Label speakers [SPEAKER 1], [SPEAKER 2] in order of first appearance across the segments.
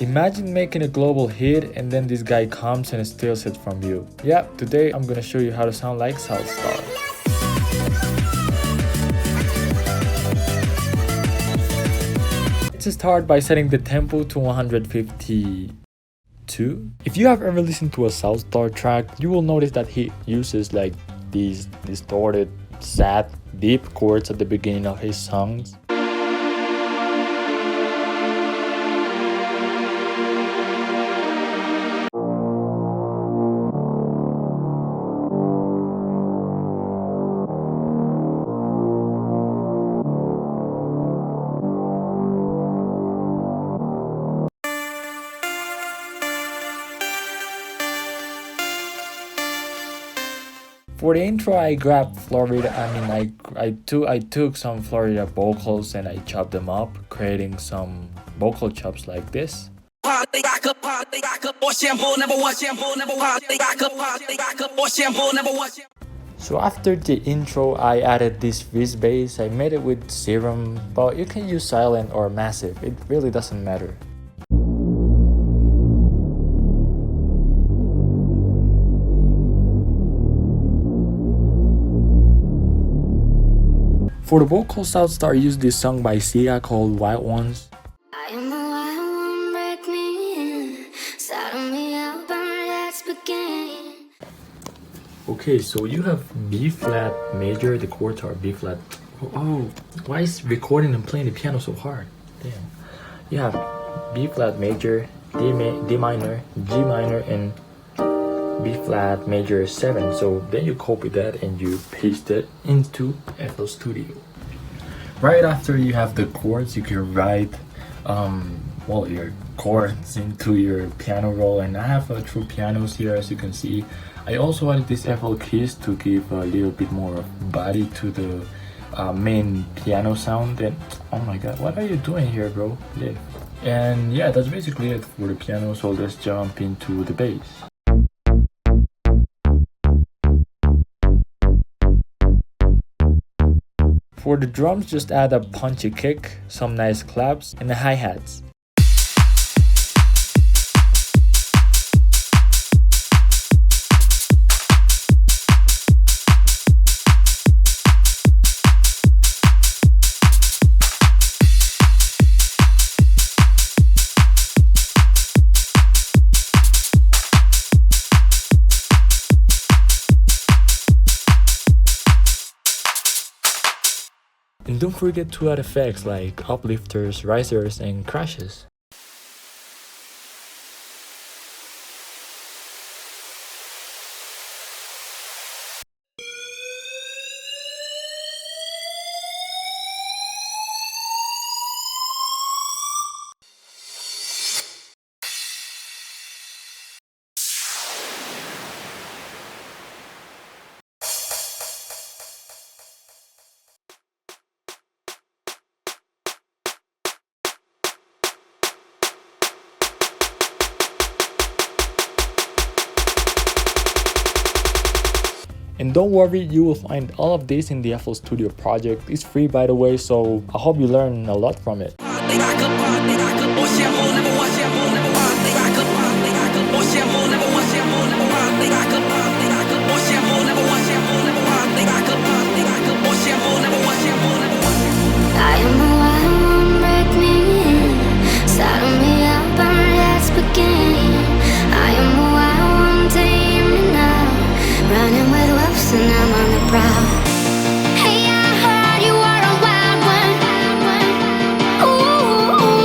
[SPEAKER 1] Imagine making a global hit and then this guy comes and steals it from you. Yeah, today I'm gonna show you how to sound like Southstar. Let's start by setting the tempo to 152. If you have ever listened to a Southstar track, you will notice that he uses like these distorted, sad, deep chords at the beginning of his songs. For the intro, I grabbed I took some Florida vocals and I chopped them up, creating some vocal chops like this. So after the intro, I added this fizz bass. I made it with Serum, but you can use silent or massive, it really doesn't matter. For the vocals, Southstar used this song by Sia called Wild Ones.
[SPEAKER 2] I am the wild one, break me in, saddle me up and let's begin.
[SPEAKER 1] Okay, so you have B flat major, the chords are B flat. Oh, why is recording and playing the piano so hard? Damn. You have B flat major, D minor, G minor, and B flat major 7. So then you copy that and you paste it into FL Studio. Right after you have the chords, you can write your chords into your piano roll, and I have true pianos here, as you can see. I also added these FL keys to give a little bit more body to the main piano sound. And oh my god, what are you doing here, bro? Live. And yeah, that's basically it for the piano, so let's jump into the bass. For the drums, just add a punchy kick, some nice claps, and the hi-hats. And don't forget to add effects like uplifters, risers, and crashes. And don't worry, you will find all of this in the FL Studio project. It's free, by the way, so I hope you learn a lot from it.
[SPEAKER 2] I am the wild one, break me in, saddle me up and let's begin. I am the wild one, take me now, running with wolves and I'm on the prowl. Hey, I heard you are a wild one. Ooh,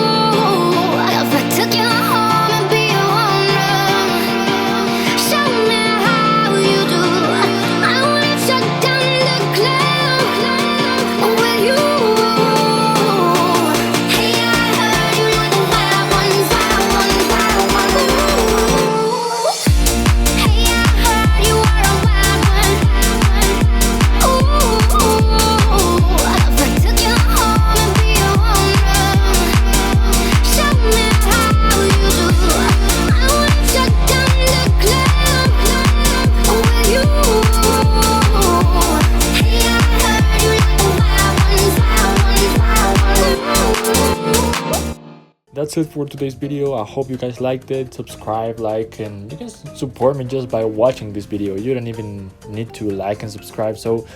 [SPEAKER 1] that's it for today's video. I hope you guys liked it. Subscribe, like, and you can support me just by watching this video. You don't even need to like and subscribe. So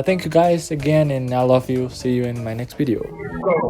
[SPEAKER 1] thank you guys again, and I love you. See you in my next video.
[SPEAKER 3] Go.